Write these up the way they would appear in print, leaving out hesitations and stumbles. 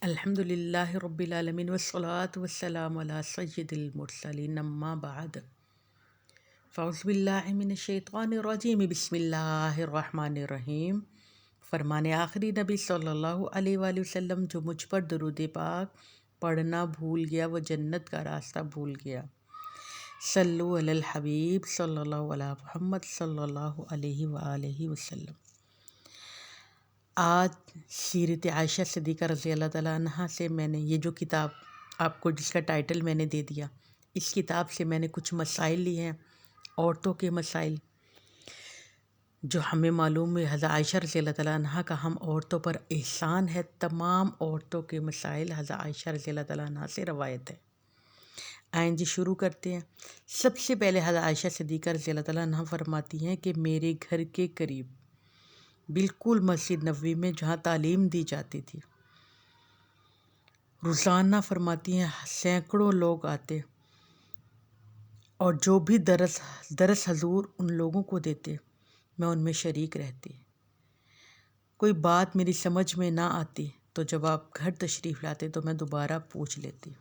الحمد للہ رب العالمین والصلاة والسلام علی سید المرسلین اما بعد فاعوذ باللہ من الشیطان الرجیم بسم اللہ الرحمن الرحیم۔ فرمان آخری نبی صلی اللہ علیہ وآلہ وسلم جو مجھ پر درود پاک پڑھنا بھول گیا وہ جنت کا راستہ بھول گیا۔ صلو علی الحبیب صلی اللہ علیہ محمد صلی اللہ علیہ وآلہ وسلم۔ آج سیرت عائشہ صدیقہ رضی اللہ تعالیٰ عنہ سے میں نے یہ جو کتاب آپ کو جس کا ٹائٹل میں نے دے دیا، اس کتاب سے میں نے کچھ مسائل لی ہیں، عورتوں کے مسائل جو ہمیں معلوم ہے حضرت عائشہ رضی اللہ تعالیٰ عنہ کا ہم عورتوں پر احسان ہے۔ تمام عورتوں کے مسائل حضرت عائشہ رضی اللہ تعالیٰ عنہ سے روایت ہے۔ آئیں جی شروع کرتے ہیں۔ سب سے پہلے حضرت عائشہ صدیقہ رضی اللہ تعالیٰ عنہ فرماتی ہیں کہ میرے گھر کے قریب بالکل مسجد نبوی میں جہاں تعلیم دی جاتی تھی، روزانہ فرماتی ہیں سینکڑوں لوگ آتے اور جو بھی درس حضور ان لوگوں کو دیتے میں ان میں شریک رہتی۔ کوئی بات میری سمجھ میں نہ آتی تو جب آپ گھر تشریف لاتے تو میں دوبارہ پوچھ لیتی۔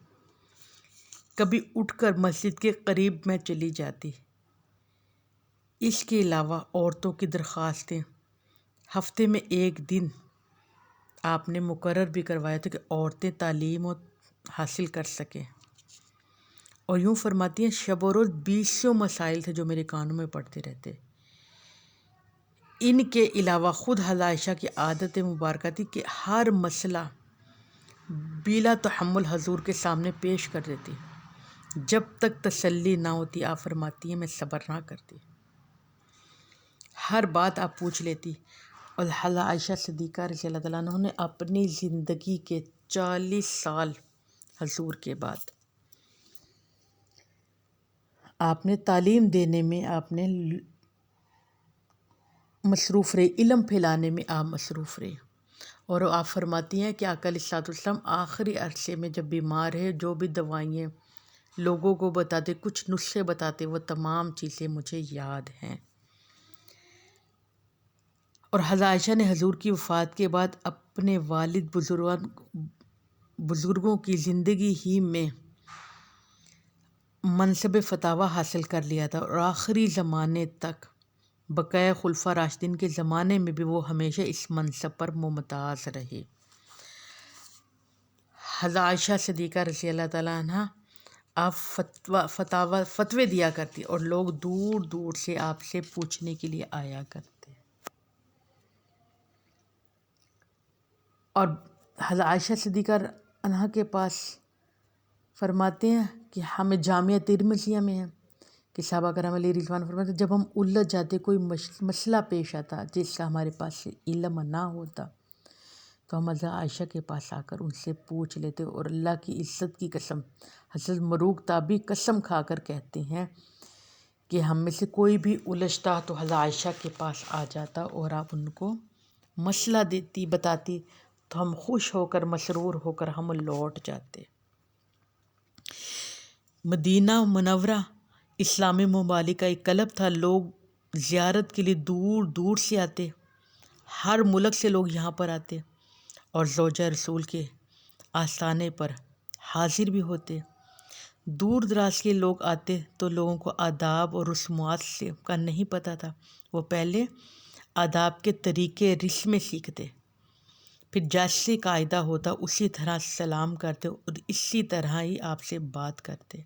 کبھی اٹھ کر مسجد کے قریب میں چلی جاتی۔ اس کے علاوہ عورتوں کی درخواستیں ہفتے میں ایک دن آپ نے مقرر بھی کروایا تھا کہ عورتیں تعلیم حاصل کر سکیں، اور یوں فرماتی ہیں شب و روز 200 مسائل تھے جو میرے کانوں میں پڑتے رہتے۔ ان کے علاوہ خود حضرت عائشہ کی عادت مبارکہ تھی کہ ہر مسئلہ بلا تحمل حضور کے سامنے پیش کر دیتی۔ جب تک تسلی نہ ہوتی آپ فرماتی ہیں میں صبر نہ کرتی، ہر بات آپ پوچھ لیتی۔ اور حضرت عائشہ صدیقہ رضی اللہ تعالیٰ عنہ نے اپنی زندگی کے 40 سال حضور کے بعد آپ نے تعلیم دینے میں آپ نے مصروف رہے، علم پھیلانے میں آپ مصروف رہے، اور آپ فرماتی ہیں کہ آقا علیہ الصلوۃ والسلام آخری عرصے میں جب بیمار ہے جو بھی دوائیں لوگوں کو بتاتے، کچھ نسخے بتاتے، وہ تمام چیزیں مجھے یاد ہیں۔ اور حضرت عائشہ نے حضور کی وفات کے بعد اپنے والد بزرگوں کی زندگی ہی میں منصب فتاوی حاصل کر لیا تھا، اور آخری زمانے تک بقائے خلفاء راشدین کے زمانے میں بھی وہ ہمیشہ اس منصب پر ممتاز رہے۔ حضرت عائشہ صدیقہ رضی اللہ تعالیٰ عنہ آپ فتوے دیا کرتی اور لوگ دور دور سے آپ سے پوچھنے کے لیے آیا کرتے۔ اور حضرت عائشہ صدیقہ عنہ کے پاس فرماتے ہیں کہ ہمیں جامعہ ترمذیہ میں ہے کہ صحابہ کرام علیہ رضوان فرماتے ہیں جب ہم الجھ جاتے، کوئی مسئلہ پیش آتا جس کا ہمارے پاس علم نہ ہوتا تو ہم حضرت عائشہ کے پاس آ کر ان سے پوچھ لیتے، اور اللہ کی عزت کی قسم حضرت مروق تابعی قسم کھا کر کہتے ہیں کہ ہم میں سے کوئی بھی الجھتا تو حضرت عائشہ کے پاس آ جاتا اور آپ ان کو مسئلہ بتاتی تو ہم خوش ہو کر مسرور ہو کر ہم لوٹ جاتے۔ مدینہ منورہ اسلامی ممالک کا ایک کلب تھا، لوگ زیارت کے لیے دور دور سے آتے، ہر ملک سے لوگ یہاں پر آتے اور زوجہ رسول کے آستانے پر حاضر بھی ہوتے۔ دور دراز کے لوگ آتے تو لوگوں کو آداب اور رسومات سے کا نہیں پتہ تھا، وہ پہلے آداب کے طریقے رسمیں سیکھتے، پھر جیسے قاعدہ ہوتا اسی طرح سلام کرتے اور اسی طرح ہی آپ سے بات کرتے۔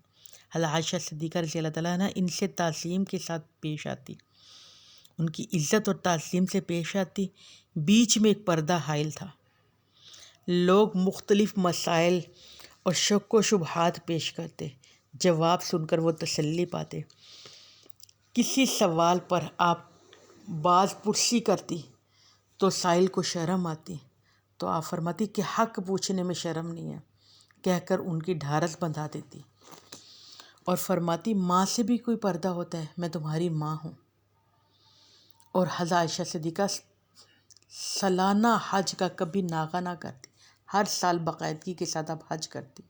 حضرت عائشہ صدیقہ رضی اللہ تعالیٰ عنہ ان سے تعظیم کے ساتھ پیش آتی، ان کی عزت اور تعظیم سے پیش آتی۔ بیچ میں ایک پردہ حائل تھا، لوگ مختلف مسائل اور شک و شبہات پیش کرتے، جواب سن کر وہ تسلی پاتے۔ کسی سوال پر آپ باز پرسی کرتی تو سائل کو شرم آتی، تو آپ فرماتی کہ حق پوچھنے میں شرم نہیں ہے کہہ کر ان کی ڈھارس بندھا دیتی، اور فرماتی ماں سے بھی کوئی پردہ ہوتا ہے، میں تمہاری ماں ہوں۔ اور حضرت عائشہ صدیقہ سالانہ حج کا کبھی ناغہ نہ کرتی، ہر سال باقاعدگی کے ساتھ آپ حج کرتی،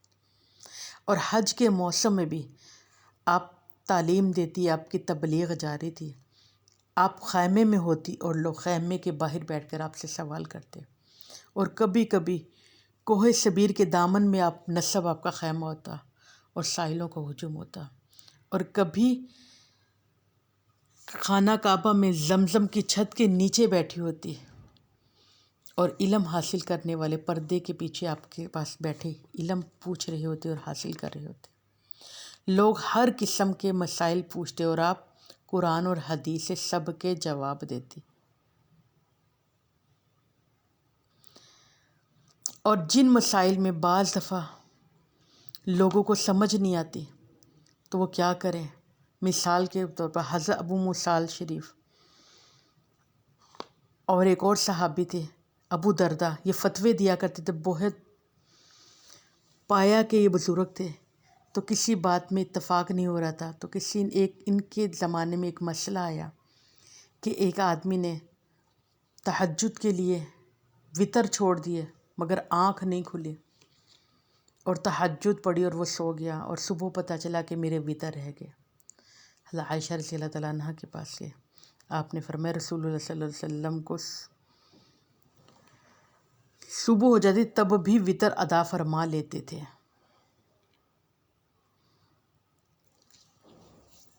اور حج کے موسم میں بھی آپ تعلیم دیتی، آپ کی تبلیغ جاری تھی۔ آپ خیمے میں ہوتی اور لوگ خیمے کے باہر بیٹھ کر آپ سے سوال کرتے، اور کبھی کبھی کوہ صبیر کے دامن میں نصب آپ کا خیمہ ہوتا اور سائلوں کا ہجوم ہوتا، اور کبھی خانہ کعبہ میں زمزم کی چھت کے نیچے بیٹھی ہوتی اور علم حاصل کرنے والے پردے کے پیچھے آپ کے پاس بیٹھے علم پوچھ رہے ہوتے اور حاصل کر رہے ہوتے۔ لوگ ہر قسم کے مسائل پوچھتے اور آپ قرآن اور حدیث سے سب کے جواب دیتی، اور جن مسائل میں بعض دفعہ لوگوں کو سمجھ نہیں آتی تو وہ کیا کریں، مثال کے طور پر حضرت ابو موسیٰ الشریف اور ایک اور صحابی تھے ابو دردہ، یہ فتوے دیا کرتے تھے۔ بہت پایا کہ یہ بزرگ تھے تو کسی بات میں اتفاق نہیں ہو رہا تھا، تو ان کے زمانے میں ایک مسئلہ آیا کہ ایک آدمی نے تہجد کے لیے وتر چھوڑ دیے مگر آنکھ نہیں کھلی، اور تہجد پڑھی اور وہ سو گیا، اور صبح پتہ چلا کہ میرے وتر رہ گئے۔ حضرت عائشہ رضی اللہ تعالیٰ عنہ کے پاس گئے، آپ نے فرمایا رسول اللہ صلی اللہ علیہ وسلم کو صبح ہو جاتی تب بھی وتر ادا فرما لیتے تھے،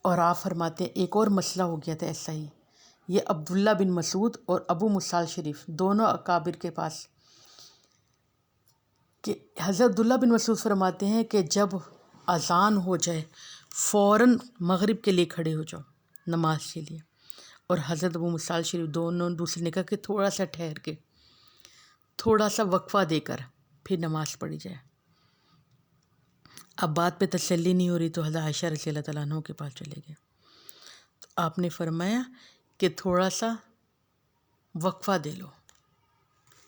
اور آپ فرماتے ہیں ایک اور مسئلہ ہو گیا تھا ایسا ہی، یہ عبداللہ بن مسعود اور ابو موسیٰ الشریف دونوں اکابر کے پاس، کہ حضرت عبداللہ بن مسعود فرماتے ہیں کہ جب اذان ہو جائے فوراً مغرب کے لیے کھڑے ہو جاؤ نماز کے لیے، اور حضرت ابو موسیٰ الشریف دونوں دوسرے نے کہا کہ تھوڑا سا ٹھہر کے، تھوڑا سا وقفہ دے کر پھر نماز پڑھی جائے۔ اب بات پہ تسلی نہیں ہو رہی تو حضرت عائشہ رضی اللہ تعالیٰ عنہ کے پاس چلے گئے، تو آپ نے فرمایا کہ تھوڑا سا وقفہ دے لو،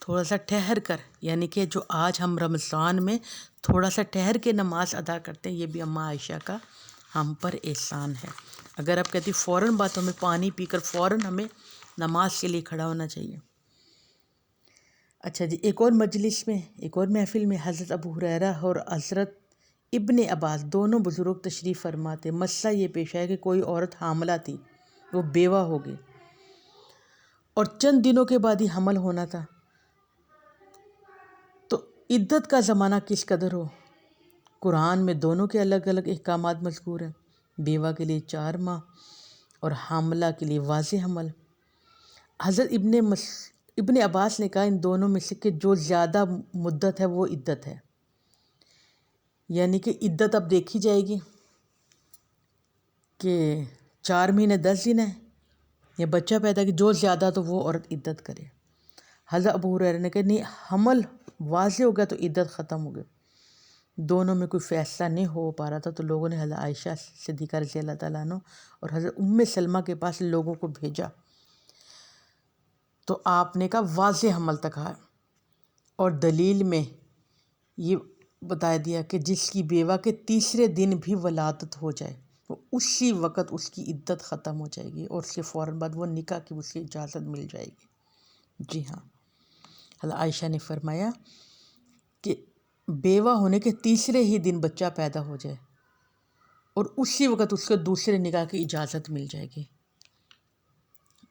تھوڑا سا ٹھہر کر، یعنی کہ جو آج ہم رمضان میں تھوڑا سا ٹھہر کے نماز ادا کرتے ہیں، یہ بھی اماں عائشہ کا ہم پر احسان ہے۔ اگر آپ کہتی فوراً بات، ہمیں پانی پی کر فوراً ہمیں نماز کے لیے کھڑا ہونا چاہیے۔ اچھا جی، ایک اور مجلس میں، ایک اور محفل میں حضرت ابو ہریرہ اور حضرت ابن عباس دونوں بزرگ تشریف فرماتے۔ مسئلہ یہ پیش آیا کہ کوئی عورت حاملہ تھی، وہ بیوہ ہو گئی اور چند دنوں کے بعد ہی حمل ہونا تھا، تو عدت کا زمانہ کس قدر ہو؟ قرآن میں دونوں کے الگ الگ احکامات مذکور ہیں، بیوہ کے لیے 4 ماہ اور حاملہ کے لیے واضح حمل۔ حضرت ابن عباس نے کہا ان دونوں میں سے کہ جو زیادہ مدت ہے وہ عدت ہے، یعنی کہ عدت اب دیکھی جائے گی کہ 4 مہینے 10 دن ہے یا بچہ پیدا کہ جو زیادہ تو وہ عورت عدت کرے۔ حضرت ابو ہریرہ نے کہا نہیں، حمل واضح ہو گیا تو عدت ختم ہو گئی۔ دونوں میں کوئی فیصلہ نہیں ہو پا رہا تھا تو لوگوں نے حضرت عائشہ صدیقہ رضی اللہ تعالیٰ عنہ اور حضرت سلمہ کے پاس لوگوں کو بھیجا، تو آپ نے کہا واضح حمل تک ہے، اور دلیل میں یہ بتا دیا کہ جس کی بیوہ کے تیسرے دن بھی ولادت ہو جائے تو اسی وقت اس کی عدت ختم ہو جائے گی، اور اس کے فوراً بعد وہ نکاح کی اس کی اجازت مل جائے گی۔ جی ہاں، حضرت عائشہ نے فرمایا کہ بیوہ ہونے کے تیسرے ہی دن بچہ پیدا ہو جائے اور اسی وقت اس کو دوسرے نکاح کی اجازت مل جائے گی۔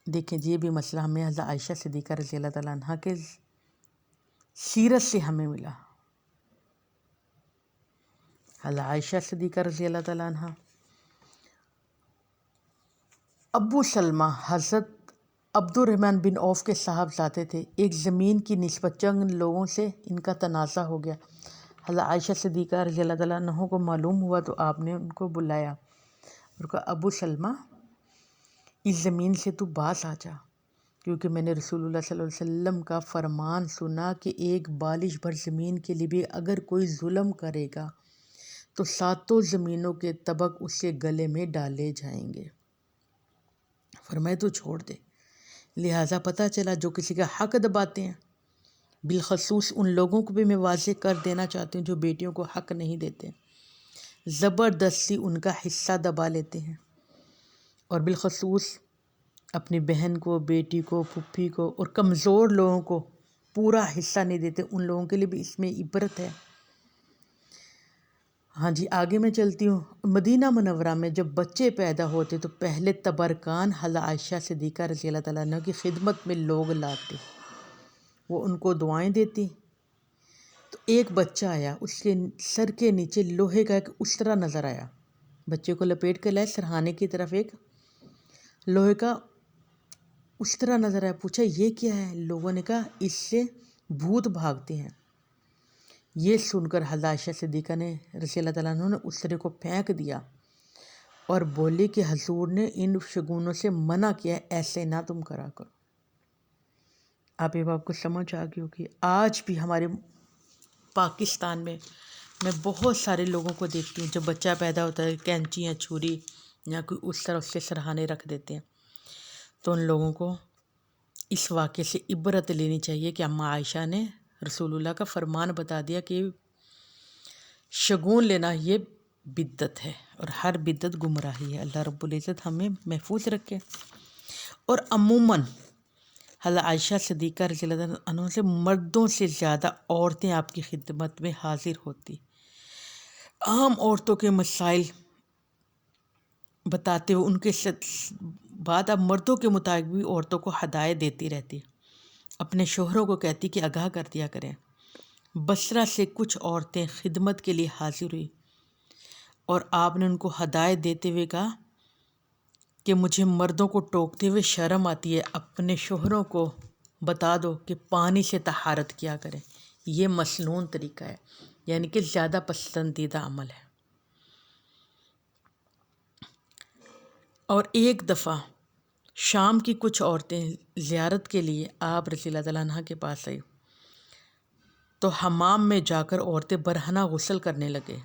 دیکھیں جی، یہ بھی مسئلہ ہمیں حضرت عائشہ صدیقہ رضی اللہ تعالیٰ عنہ کے سیرت سے ہمیں ملا۔ حضرت عائشہ صدیقہ رضی اللہ تعالیٰ عنہ، ابو سلمہ حضرت عبد الرحمن بن عوف کے صاحبزادے تھے، ایک زمین کی نسبت چند لوگوں سے ان کا تنازع ہو گیا۔ حضرت عائشہ صدیقہ رضی اللہ تعالیٰ عنہ کو معلوم ہوا تو آپ نے ان کو بلایا اور کہا ابو سلمہ، اس زمین سے تو باز آ جا، کیونکہ میں نے رسول اللہ صلی اللہ علیہ وسلم کا فرمان سنا کہ ایک بالش بھر زمین کے لیے بھی اگر کوئی ظلم کرے گا تو 7 زمینوں کے طبق اس کے گلے میں ڈالے جائیں گے۔ فرمایا تو چھوڑ دے۔ لہٰذا پتہ چلا جو کسی کا حق دباتے ہیں، بالخصوص ان لوگوں کو بھی میں واضح کر دینا چاہتی ہوں جو بیٹیوں کو حق نہیں دیتے، زبردستی ان کا حصہ دبا لیتے ہیں، اور بالخصوص اپنی بہن کو، بیٹی کو، پھپھی کو اور کمزور لوگوں کو پورا حصہ نہیں دیتے، ان لوگوں کے لیے بھی اس میں عبرت ہے۔ ہاں جی، آگے میں چلتی ہوں۔ مدینہ منورہ میں جب بچے پیدا ہوتے تو پہلے تبرکان حضرت عائشہ صدیقہ رضی اللہ تعالیٰ عنہ کی خدمت میں لوگ لاتے، وہ ان کو دعائیں دیتی، تو ایک بچہ آیا، اس کے سر کے نیچے لوہے کا ایک استرا نظر آیا، بچے کو لپیٹ کے لائے، سرہانے کی طرف ایک لوہے کا استرا نظر آیا۔ پوچھا یہ کیا ہے؟ لوگوں نے کہا اس سے بھوت بھاگتے ہیں۔ یہ سن کر حضرت عائشہ صدیقہ نے رضی اللہ تعالیٰ عنہ نے استرے کو پھینک دیا اور بولی کہ حضور نے ان شگونوں سے منع کیا ہے، ایسے نہ تم کرا کرو۔ آپ یہ بات کو سمجھ آ گئی ہوگی۔ آج بھی ہمارے پاکستان میں بہت سارے لوگوں کو دیکھتی ہوں، جب بچہ پیدا ہوتا ہے کینچی یا چھری یا کوئی اس طرح اس کے سرہانے رکھ دیتے ہیں، تو ان لوگوں کو اس واقعے سے عبرت لینی چاہیے کہ اماں عائشہ نے رسول اللہ کا فرمان بتا دیا کہ شگون لینا یہ بدعت ہے، اور ہر بدعت گمراہی ہے۔ اللہ رب العزت ہمیں محفوظ رکھے۔ اور عموماً حضرت عائشہ صدیقہ رضی اللہ عنہ سے مردوں سے زیادہ عورتیں آپ کی خدمت میں حاضر ہوتی، عام عورتوں کے مسائل بتاتے ہوئے ان کے بعد اب مردوں کے مطابق بھی عورتوں کو ہدایت دیتی رہتی، اپنے شوہروں کو کہتی کہ آگاہ کر دیا کریں۔ بصرہ سے کچھ عورتیں خدمت کے لیے حاضر ہوئی اور آپ نے ان کو ہدایت دیتے ہوئے کہا کہ مجھے مردوں کو ٹوکتے ہوئے شرم آتی ہے، اپنے شوہروں کو بتا دو کہ پانی سے طہارت کیا کریں۔ یہ مسنون طریقہ ہے، یعنی کہ زیادہ پسندیدہ عمل ہے۔ اور ایک دفعہ شام کی کچھ عورتیں زیارت کے لیے آپ رضی اللہ تعالیٰ عنہ کے پاس آئی، تو حمام میں جا کر عورتیں برہنہ غسل کرنے لگے۔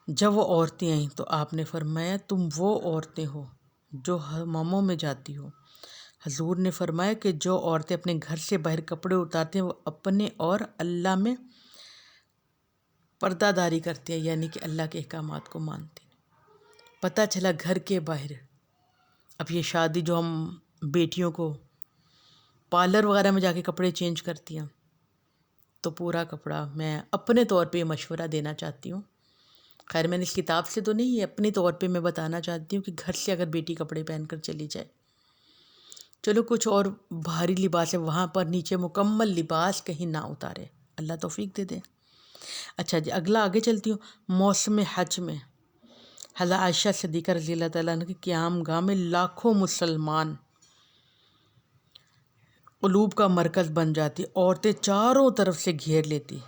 جب وہ عورتیں آئیں تو آپ نے فرمایا تم وہ عورتیں ہو جو حماموں میں جاتی ہو۔ حضور نے فرمایا کہ جو عورتیں اپنے گھر سے باہر کپڑے اتارتی ہیں وہ اپنے اور اللہ میں پردہ داری کرتی ہیں، یعنی کہ اللہ کے احکامات کو مانتی ہیں۔ پتہ چلا گھر کے باہر، اب یہ شادی جو ہم بیٹیوں کو پارلر وغیرہ میں جا کے کپڑے چینج کرتی ہیں، تو پورا کپڑا میں اپنے طور پہ مشورہ دینا چاہتی ہوں، خیر میں نے اس کتاب سے تو نہیں، اپنے طور پہ میں بتانا چاہتی ہوں کہ گھر سے اگر بیٹی کپڑے پہن کر چلی جائے، چلو کچھ اور بھاری لباس ہے وہاں پر نیچے مکمل لباس کہیں نہ اتارے، اللہ توفیق دے دے۔ اچھا جی، اگلا آگے چلتی ہوں۔ موسم حج میں حضرت عائشہ صدیقہ رضی اللہ تعالیٰ عنہ کی قیام گاہ میں لاکھوں مسلمان قلوب کا مرکز بن جاتی، عورتیں چاروں طرف سے گھیر لیتی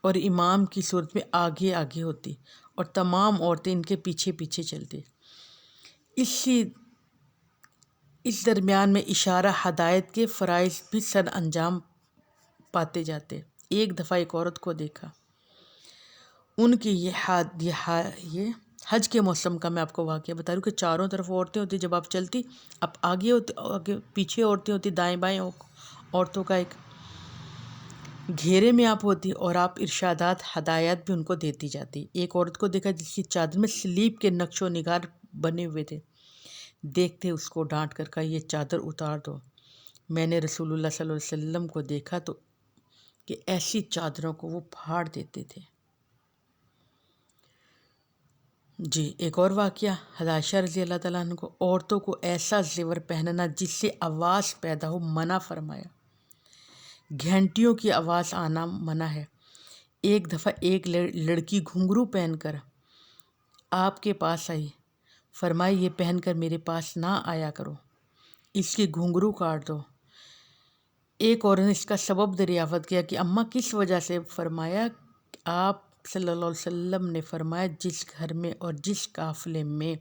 اور امام کی صورت میں آگے آگے ہوتی اور تمام عورتیں ان کے پیچھے پیچھے چلتی۔ اس درمیان میں اشارہ ہدایت کے فرائض بھی سر انجام پاتے جاتے۔ ایک دفعہ ایک عورت کو دیکھا، ان کی یہ حج کے موسم کا میں آپ کو واقعہ بتا رہی ہوں کہ چاروں طرف عورتیں ہوتی، جب آپ چلتی اب آگے ہوتی، آگے پیچھے عورتیں ہوتی، دائیں بائیں عورتوں کا ایک گھیرے میں آپ ہوتی اور آپ ارشادات ہدایات بھی ان کو دیتی جاتی۔ ایک عورت کو دیکھا جس کی چادر میں سلیب کے نقش و نگار بنے ہوئے تھے، دیکھتے اس کو ڈانٹ کر کہا یہ چادر اتار دو۔ میں نے رسول اللہ صلی اللہ علیہ وسلم کو دیکھا تو کہ ایسی چادروں کو وہ پھاڑ دیتے تھے۔ جی، ایک اور واقعہ، حضرت عائشہ رضی اللہ تعالیٰ عنہ کو عورتوں کو ایسا زیور پہننا جس سے آواز پیدا ہو منع فرمایا۔ گھنٹیوں کی آواز آنا منع ہے۔ ایک دفعہ ایک لڑکی گھنگرو پہن کر آپ کے پاس آئی، فرمائی یہ پہن کر میرے پاس نہ آیا کرو، اس کی گھنگرو کاٹ دو۔ ایک عورت نے اس کا سبب دریافت کیا کہ اماں کس وجہ سے؟ فرمایا آپ صلی اللہ علیہ وسلم نے فرمایا جس گھر میں اور جس قافلے میں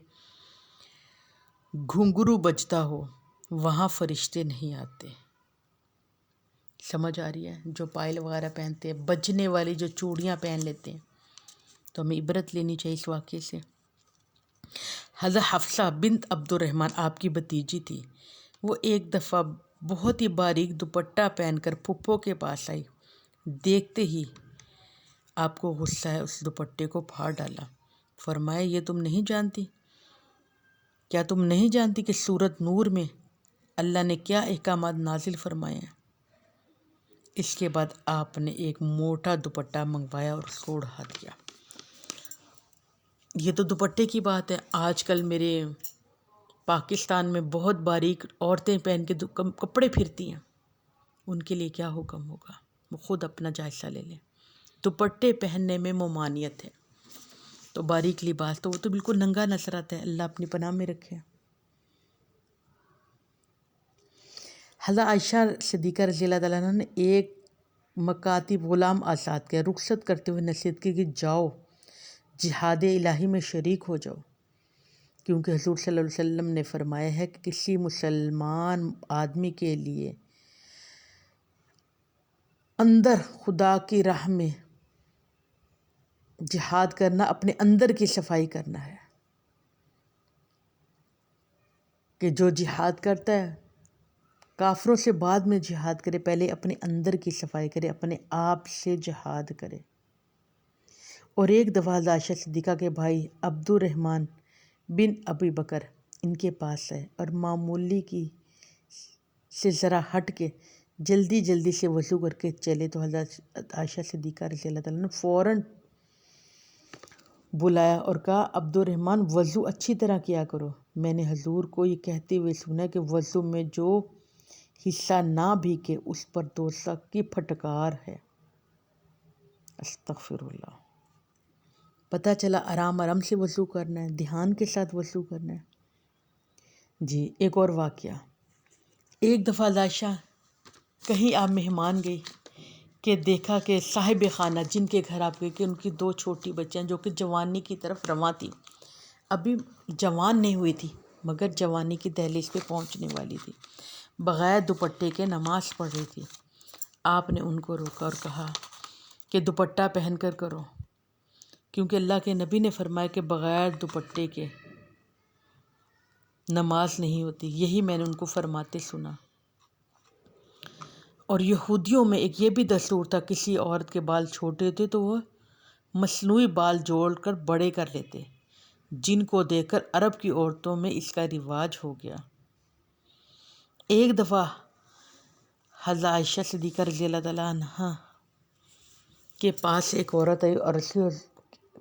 گھنگرو بجتا ہو وہاں فرشتے نہیں آتے۔ سمجھ آ رہی ہے؟ جو پائل وغیرہ پہنتے ہیں، بجنے والی جو چوڑیاں پہن لیتے ہیں، تو ہمیں عبرت لینی چاہیے اس واقعے سے۔ حضرت حفصہ بنت عبد الرحمن آپ کی بھتیجی تھی، وہ ایک دفعہ بہت ہی باریک دوپٹہ پہن کر پھپھو کے پاس آئی، دیکھتے ہی آپ کو غصہ ہے، اس دوپٹے کو پھاڑ ڈالا۔ فرمایا یہ تم نہیں جانتی؟ کیا تم نہیں جانتی کہ سورۃ نور میں اللہ نے کیا احکامات نازل فرمائے ہیں؟ اس کے بعد آپ نے ایک موٹا دوپٹہ منگوایا اور اس کو اڑا دیا۔ یہ تو دوپٹے کی بات ہے، آج کل میرے پاکستان میں بہت باریک عورتیں پہن کے کپڑے پھرتی ہیں، ان کے لیے کیا حکم ہوگا؟ وہ خود اپنا جائزہ لے لیں۔ دوپٹے پہننے میں ممانعت ہے، تو باریک لباس تو وہ تو بالکل ننگا نظر آتا ہے، اللہ اپنی پناہ میں رکھے۔ حضرت عائشہ صدیقہ رضی اللہ تعالیٰ عنہ نے ایک مکاتب غلام آزاد کیا، رخصت کرتے ہوئے نصیحت کی کہ جاؤ جہاد الہی میں شریک ہو جاؤ، کیونکہ حضور صلی اللہ علیہ وسلم نے فرمایا ہے کہ کسی مسلمان آدمی کے لیے اندر خدا کی راہ میں جہاد کرنا اپنے اندر کی صفائی کرنا ہے، کہ جو جہاد کرتا ہے کافروں سے بعد میں جہاد کرے، پہلے اپنے اندر کی صفائی کرے، اپنے آپ سے جہاد کرے۔ اور ایک دفعہ حضرت عائشہ صدیقہ کے بھائی عبد الرحمن بن ابی بکر ان کے پاس آئے اور معمولی کی سے ذرا ہٹ کے جلدی سے وضو کر کے چلے، تو حضرت عائشہ صدیقہ رضی اللہ تعالیٰ نے فوراً بلایا اور کہا عبد الرحمن وضو اچھی طرح کیا کرو، میں نے حضور کو یہ کہتے ہوئے سنا کہ وضو میں جو حصہ نہ بھیگے اس پر دوزخ کی پھٹکار ہے۔ استغفر اللہ۔ پتہ چلا آرام سے وضو کرنا ہے، دھیان کے ساتھ وضو کرنا ہے۔ جی ایک اور واقعہ، ایک دفعہ عائشہ کہیں آپ مہمان گئی کہ دیکھا کہ صاحب خانہ جن کے گھر آپ گئے کہ ان کی 2 چھوٹی بچیاں جو کہ جوانی کی طرف رواں تھی، ابھی جوان نہیں ہوئی تھی مگر جوانی کی دہلیز پہ پہنچنے والی تھی، بغیر دوپٹے کے نماز پڑھ رہی تھی۔ آپ نے ان کو روکا اور کہا کہ دوپٹہ پہن کر کرو، کیونکہ اللہ کے نبی نے فرمایا کہ بغیر دوپٹے کے نماز نہیں ہوتی۔ یہی میں نے ان کو فرماتے سنا۔ اور یہودیوں میں ایک یہ بھی دستور تھا، کسی عورت کے بال چھوٹے تھے تو وہ مصنوعی بال جوڑ کر بڑے کر لیتے، جن کو دیکھ کر عرب کی عورتوں میں اس کا رواج ہو گیا۔ ایک دفعہ حضرت عائشہ صدیقہ رضی اللہ تعالیٰ عنہ کے پاس ایک عورت آئی اور اس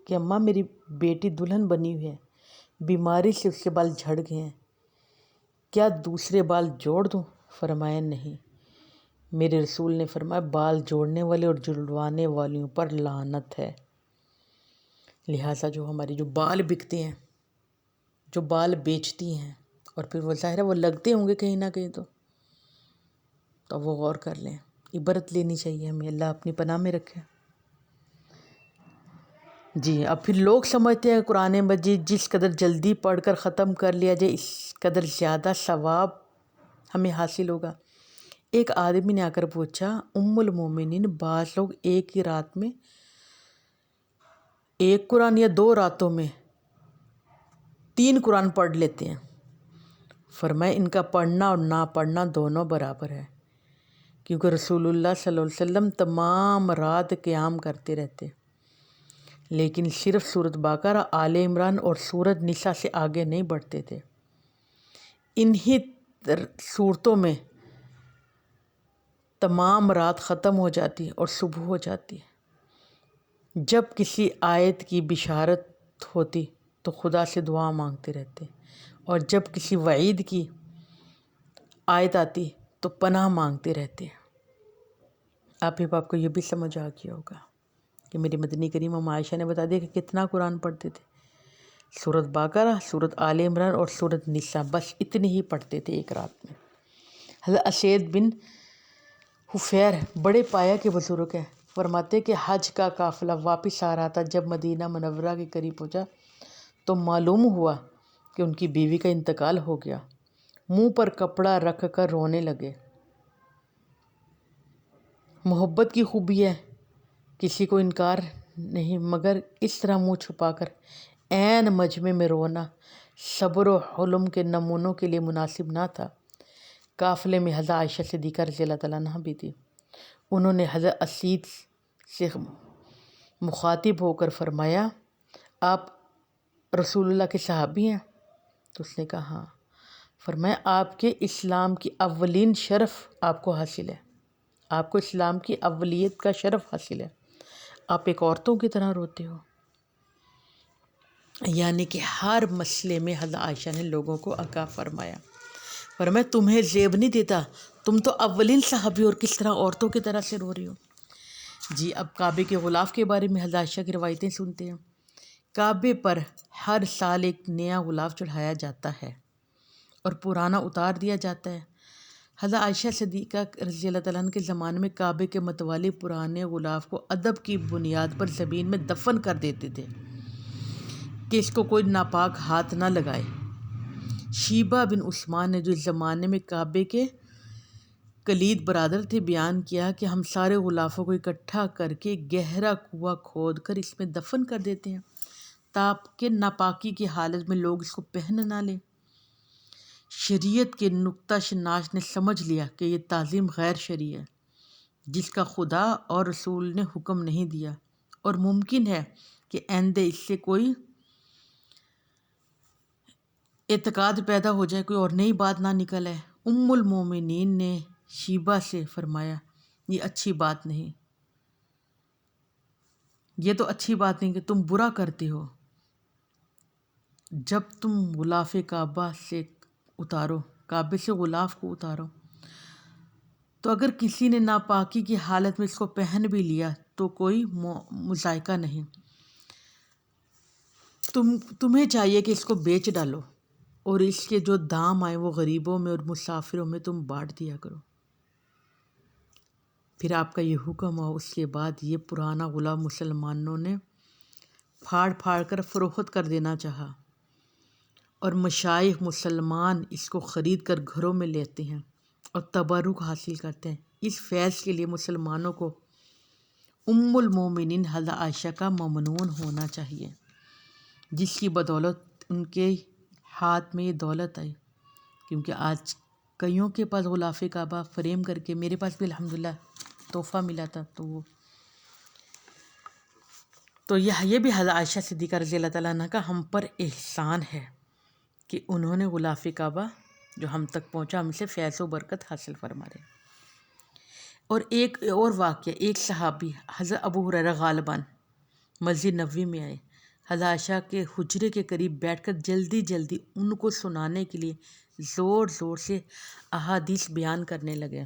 کہ اماں میری بیٹی دلہن بنی ہوئی ہے، بیماری سے اس کے بال جھڑ گئے ہیں، کیا دوسرے بال جوڑ دوں؟ فرمایا نہیں۔ میرے رسول نے فرمایا بال جوڑنے والے اور جڑوانے والوں پر لعنت ہے۔ لہٰذا جو ہمارے جو بال بکتے ہیں، جو بال بیچتی ہیں، اور پھر وہ ظاہر ہے وہ لگتے ہوں گے کہیں نہ کہیں، تو وہ غور کر لیں، عبرت لینی چاہیے ہمیں، اللہ اپنی پناہ میں رکھے۔ جی اب پھر لوگ سمجھتے ہیں قرآن مجید جس قدر جلدی پڑھ کر ختم کر لیا جائے اس قدر زیادہ ثواب ہمیں حاصل ہوگا۔ ایک آدمی نے آ کر پوچھا المومنین، بعض لوگ ایک ہی رات میں ایک قرآن یا 2 راتوں میں 3 قرآن پڑھ لیتے ہیں۔ فرمایا ان کا پڑھنا اور نہ پڑھنا دونوں برابر ہے، کیونکہ رسول اللہ صلی اللہ علیہ وسلم تمام رات قیام کرتے رہتے، لیکن صرف سورۃ بقرہ، آل عمران اور سورۃ نساء سے آگے نہیں بڑھتے تھے۔ انہی صورتوں میں تمام رات ختم ہو جاتی اور صبح ہو جاتی۔ جب کسی آیت کی بشارت ہوتی تو خدا سے دعا مانگتے رہتے، اور جب کسی وعید کی آیت آتی تو پناہ مانگتے رہتے۔ آپ کو یہ بھی سمجھ آ گیا ہوگا کہ میری مدنی کریم ام عائشہ نے بتا دیا کہ کتنا قرآن پڑھتے تھے۔ سورۃ بقرہ، سورۃ آل عمران اور سورۃ نساء، بس اتنی ہی پڑھتے تھے ایک رات میں۔ حضرت اسید بن حفیر بڑے پایا کے بزرگ ہیں، فرماتے کہ حج کا قافلہ واپس آ رہا تھا، جب مدینہ منورہ کے قریب پہنچا تو معلوم ہوا کہ ان کی بیوی کا انتقال ہو گیا۔ منہ پر کپڑا رکھ کر رونے لگے۔ محبت کی خوبی ہے، کسی کو انکار نہیں، مگر اس طرح منہ چھپا کر عین مجمع میں رونا صبر و حلم کے نمونوں کے لیے مناسب نہ تھا۔ قافلے میں حضرت عائشہ صدیقہ رضی اللہ تعالیٰ عنہ بھی تھی۔ انہوں نے حضرت اسید سے مخاطب ہو کر فرمایا آپ رسول اللہ کے صحابی ہیں؟ تو اس نے کہا ہاں۔ فرمایا آپ کے اسلام کی اولین شرف آپ کو حاصل ہے، آپ کو اسلام کی اولیت کا شرف حاصل ہے، آپ ایک عورتوں کی طرح روتے ہو۔ یعنی کہ ہر مسئلے میں حضرت عائشہ نے لوگوں کو آگاہ فرمایا تمہیں زیب نہیں دیتا، تم تو اولین صحابی اور کس طرح عورتوں کی طرح سے رو رہی ہو۔ جی اب کعبے کے غلاف کے بارے میں حضرت عائشہ کی روایتیں سنتے ہیں۔ کعبے پر ہر سال ایک نیا غلاف چڑھایا جاتا ہے اور پرانا اتار دیا جاتا ہے۔ حضرت عائشہ صدیقہ رضی اللہ تعالیٰ عنہ کے زمانے میں کعبے کے متوالے پرانے غلاف کو ادب کی بنیاد پر زمین میں دفن کر دیتے تھے کہ اس کو کوئی ناپاک ہاتھ نہ لگائے۔ شیبہ بن عثمان نے جو اس زمانے میں کعبے کے کلید برادر تھے بیان کیا کہ ہم سارے غلافوں کو اکٹھا کر کے گہرا کنواں کھود کر اس میں دفن کر دیتے ہیں تاکہ ناپاکی کی حالت میں لوگ اس کو پہن نہ لیں۔ شریعت کے نکتہ شناس نے سمجھ لیا کہ یہ تعظیم غیر شرعی ہے جس کا خدا اور رسول نے حکم نہیں دیا، اور ممکن ہے کہ آئندہ اس سے کوئی اعتقاد پیدا ہو جائے، کوئی اور نئی بات نہ نکل آئے۔ ام المومنین نے شیبہ سے فرمایا یہ اچھی بات نہیں، یہ تو اچھی بات نہیں کہ تم برا کرتے ہو۔ جب تم غلاف کعبہ سے اتارو، کعبے سے غلاف کو اتارو، تو اگر کسی نے ناپاکی کی حالت میں اس کو پہن بھی لیا تو کوئی مذائقہ نہیں، تمہیں چاہیے کہ اس کو بیچ ڈالو اور اس کے جو دام آئے وہ غریبوں میں اور مسافروں میں تم بانٹ دیا کرو۔ پھر آپ کا یہ حکم ہوا، اس کے بعد یہ پرانا غلاف مسلمانوں نے پھاڑ پھاڑ کر فروخت کر دینا چاہا، اور مشائخ مسلمان اس کو خرید کر گھروں میں لیتے ہیں اور تبرک حاصل کرتے ہیں۔ اس فیض کے لیے مسلمانوں کو ام المومنین حضرت عائشہ کا ممنون ہونا چاہیے، جس کی بدولت ان کے ہاتھ میں یہ دولت آئی، کیونکہ آج کئیوں کے پاس غلاف کعبہ فریم کر کے، میرے پاس بھی الحمدللہ تحفہ ملا تھا، تو یہ بھی حضرت عائشہ صدیقہ رضی اللہ تعالیٰ عنہ کا ہم پر احسان ہے کہ انہوں نے غلاف کعبہ جو ہم تک پہنچا ہم سے فیض و برکت حاصل فرما رہے۔ اور ایک اور واقعہ، ایک صحابی حضرت ابو ہریرہ غالباً مسجد نبوی میں آئے، حضرت عائشہ کے حجرے کے قریب بیٹھ کر جلدی جلدی ان کو سنانے کے لیے زور زور سے احادیث بیان کرنے لگے،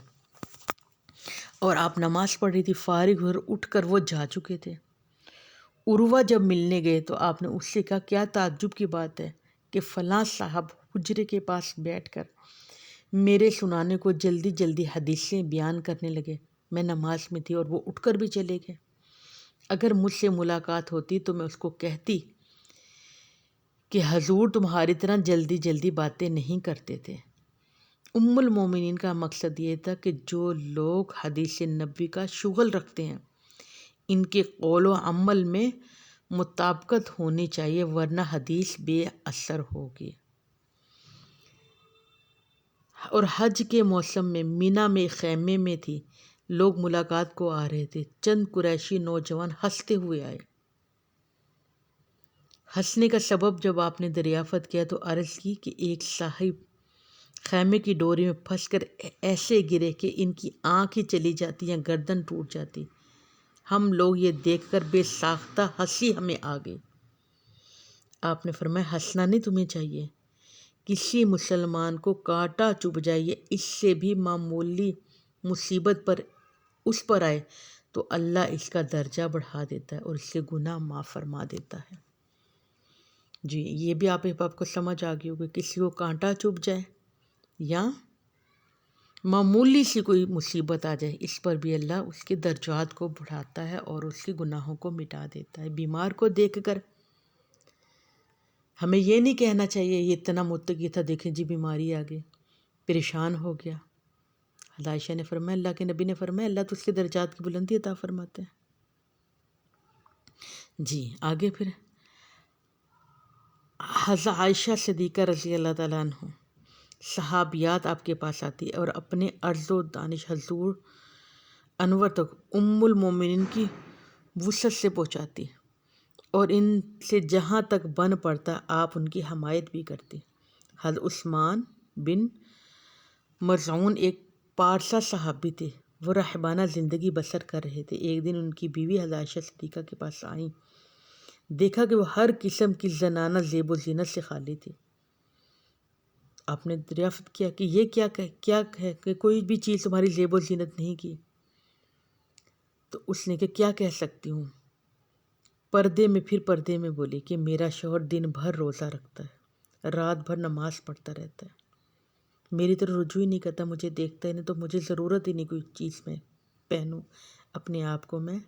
اور آپ نماز پڑھ رہی تھی، فارغ ہو اٹھ کر وہ جا چکے تھے۔ عروہ جب ملنے گئے تو آپ نے اس سے کہا کیا تعجب کی بات ہے کہ فلاں صاحب حجرے کے پاس بیٹھ کر میرے سنانے کو جلدی جلدی حدیثیں بیان کرنے لگے، میں نماز میں تھی اور وہ اٹھ کر بھی چلے گئے۔ اگر مجھ سے ملاقات ہوتی تو میں اس کو کہتی کہ حضور تمہاری طرح جلدی جلدی باتیں نہیں کرتے تھے۔ ام المومنین کا مقصد یہ تھا کہ جو لوگ حدیث نبوی کا شغل رکھتے ہیں ان کے قول و عمل میں مطابقت ہونی چاہیے، ورنہ حدیث بے اثر ہوگی۔ اور حج کے موسم میں مینا میں خیمے میں تھی، لوگ ملاقات کو آ رہے تھے، چند قریشی نوجوان ہنستے ہوئے آئے۔ ہنسنے کا سبب جب آپ نے دریافت کیا تو عرض کی کہ ایک صاحب خیمے کی ڈوری میں پھنس کر ایسے گرے کہ ان کی آنکھ ہی چلی جاتی یا گردن ٹوٹ جاتی۔ ہم لوگ یہ دیکھ کر بے ساختہ ہنسی ہمیں آ گئی۔ آپ نے فرمایا ہنسنا نہیں تمہیں چاہیے، کسی مسلمان کو کانٹا چبھ جائے، اس سے بھی معمولی مصیبت پر اس پر آئے تو اللہ اس کا درجہ بڑھا دیتا ہے اور اس کے گناہ معاف فرما دیتا ہے۔ جی یہ بھی آپ کو سمجھ آ گئی ہوگی، کسی کو کانٹا چبھ جائے یا معمولی سی کوئی مصیبت آ جائے، اس پر بھی اللہ اس کے درجات کو بڑھاتا ہے اور اس کے گناہوں کو مٹا دیتا ہے۔ بیمار کو دیکھ کر ہمیں یہ نہیں کہنا چاہیے یہ اتنا متقی تھا، دیکھیں جی بیماری آ گئی، پریشان ہو گیا۔ حضرت عائشہ نے فرمایا، اللہ کے نبی نے فرمایا اللہ تو اس کے درجات کی بلندی عطا فرماتے ہیں۔ جی آگے پھر حضرت عائشہ صدیقہ رضی اللہ تعالیٰ عنہ صحابیات آپ کے پاس آتی اور اپنے عرض و دانش حضور انور تک ام المومنین کی وسعت سے پہنچاتی اور ان سے جہاں تک بن پڑتا آپ ان کی حمایت بھی کرتی۔ حضرت عثمان بن مظعون ایک پارسا صحابی تھے، وہ راہبانہ زندگی بسر کر رہے تھے۔ ایک دن ان کی بیوی حضرت عائشہ صدیقہ کے پاس آئیں، دیکھا کہ وہ ہر قسم کی زنانہ زیب و زینت سے خالی تھی۔ آپ نے دریافت کیا کہ یہ کیا ہے کہ کوئی بھی چیز تمہاری زیب و زینت نہیں کی؟ تو اس نے کیا کہہ سکتی ہوں؟ پردے میں پھر پردے میں بولی کہ میرا شوہر دن بھر روزہ رکھتا ہے، رات بھر نماز پڑھتا رہتا ہے، میری طرف رجوع ہی نہیں کرتا، مجھے دیکھتا ہی نہیں، تو مجھے ضرورت ہی نہیں کوئی چیز میں پہنوں، اپنے آپ کو میں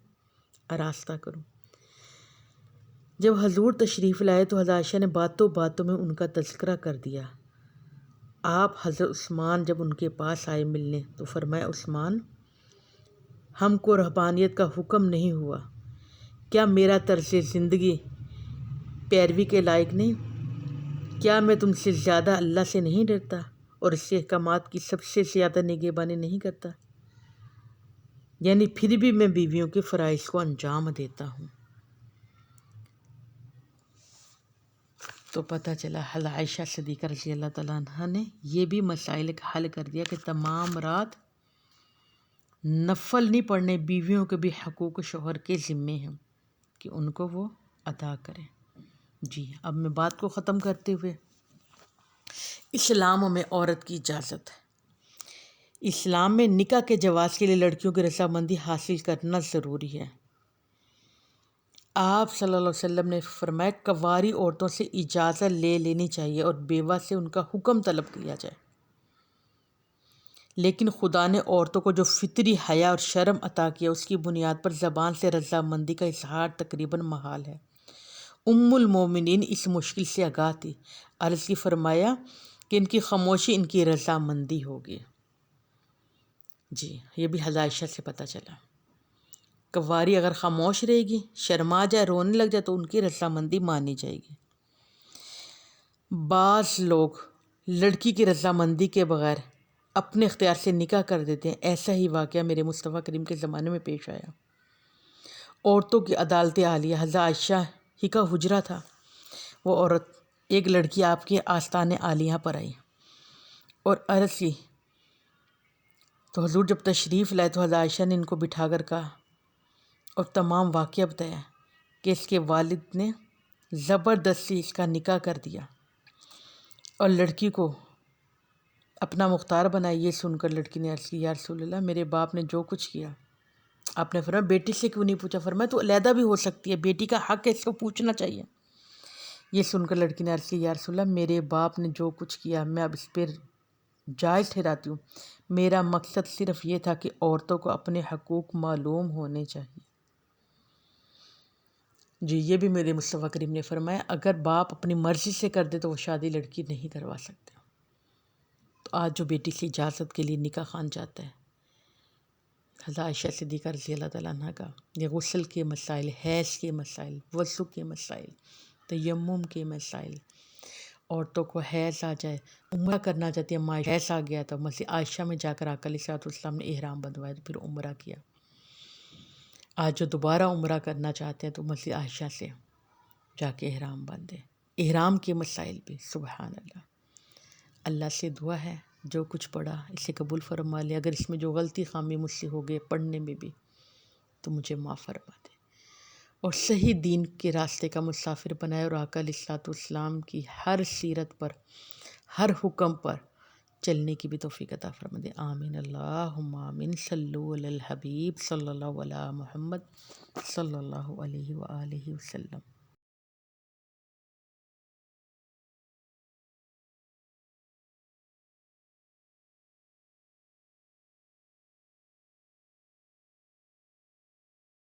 آراستہ کروں۔ جب حضور تشریف لائے تو حضرت عائشہ نے باتوں باتوں میں ان کا تذکرہ کر دیا۔ آپ حضرت عثمان جب ان کے پاس آئے ملنے تو فرمایا، عثمان، ہم کو رہبانیت کا حکم نہیں ہوا، کیا میرا طرز زندگی پیروی کے لائق نہیں؟ کیا میں تم سے زیادہ اللہ سے نہیں ڈرتا اور اس سے احکامات کی سب سے زیادہ نگہبانی نہیں کرتا؟ یعنی پھر بھی میں بیویوں کے فرائض کو انجام دیتا ہوں۔ تو پتہ چلا حضرت عائشہ صدیقہ رضی اللہ تعالیٰ عنہ نے یہ بھی مسائل کا حل کر دیا کہ تمام رات نفل نہیں پڑھنے، بیویوں کے بھی حقوق شوہر کے ذمے ہیں کہ ان کو وہ ادا کریں۔ جی اب میں بات کو ختم کرتے ہوئے، اسلام میں عورت کی اجازت ہے۔ اسلام میں نکاح کے جواز کے لیے لڑکیوں کی رضامندی حاصل کرنا ضروری ہے۔ آپ صلی اللہ علیہ وسلم نے فرمایا، کنواری عورتوں سے اجازت لے لینی چاہیے اور بیوہ سے ان کا حکم طلب کیا جائے، لیکن خدا نے عورتوں کو جو فطری حیا اور شرم عطا کیا، اس کی بنیاد پر زبان سے رضامندی کا اظہار تقریباً محال ہے۔ ام المومنین اس مشکل سے آگاہ تھی، عرض کی فرمایا کہ ان کی خاموشی ان کی رضامندی ہوگی۔ جی یہ بھی حضرت عائشہ سے پتہ چلا، کنواری اگر خاموش رہے گی، شرما جائے، رونے لگ جائے، تو ان کی رضامندی مانی جائے گی۔ بعض لوگ لڑکی کی رضامندی کے بغیر اپنے اختیار سے نکاح کر دیتے ہیں۔ ایسا ہی واقعہ میرے مصطفیٰ کریم کے زمانے میں پیش آیا۔ عورتوں کی عدالت عالیہ، حضرت عائشہ ہی کا حجرہ تھا، وہ عورت ایک لڑکی آپ کے آستان عالیہ پر آئی اور عرض کی، تو حضور جب تشریف لائے تو حضرت عائشہ نے ان کو بٹھا کر کہا اور تمام واقعہ بتایا کہ اس کے والد نے زبردستی اس کا نکاح کر دیا اور لڑکی کو اپنا مختار بنایا۔ یہ سن کر لڑکی نے عرض کی، یا رسول اللہ، میرے باپ نے جو کچھ کیا، آپ نے فرمایا بیٹی سے کیوں نہیں پوچھا؟ فرمایا تو علیحدہ بھی ہو سکتی ہے، بیٹی کا حق ہے، اس کو پوچھنا چاہیے۔ یہ سن کر لڑکی نے عرض کی، یا رسول اللہ، میرے باپ نے جو کچھ کیا میں اب اس پر جائز ٹھہراتی ہوں، میرا مقصد صرف یہ تھا کہ عورتوں کو اپنے حقوق معلوم ہونے چاہیے۔ جی یہ بھی میرے مصطفیٰ کریم نے فرمایا، اگر باپ اپنی مرضی سے کر دے تو وہ شادی لڑکی نہیں کروا سکتے۔ تو آج جو بیٹی کی اجازت کے لیے نکاح خوان جاتا ہے، حضرت عائشہ صدیقہ رضی اللہ تعالیٰ عنہ کا یہ غسل کے مسائل، حیض کے مسائل، وضو کے مسائل، تیمم کے مسائل، عورتوں کو حیض آ جائے، عمرہ کرنا چاہتی ہے، ماں حیض آ گیا تو مسجد عائشہ میں جا کر آقا علیہ الصلوۃ والسلام نے احرام بندھوایا تو پھر عمرہ کیا۔ آج جو دوبارہ عمرہ کرنا چاہتے ہیں تو مسجد عائشہ سے جا کے احرام باندھے۔ احرام کے مسائل بھی سبحان اللہ۔ اللہ سے دعا ہے جو کچھ پڑھا اسے قبول فرما لے، اگر اس میں جو غلطی خامی مجھ سے ہو گئے پڑھنے میں بھی تو مجھے معاف فرما دے، اور صحیح دین کے راستے کا مسافر بنائے، اور آقا علیہ الصلوۃ والسلام کی ہر سیرت پر، ہر حکم پر چلنے کی بھی توفیق عطا فرما دے۔ آمین اللہم آمین۔ صلو علی الحبیب صلی اللہ علیہ محمد صلی اللہ علیہ وآلہ وسلم۔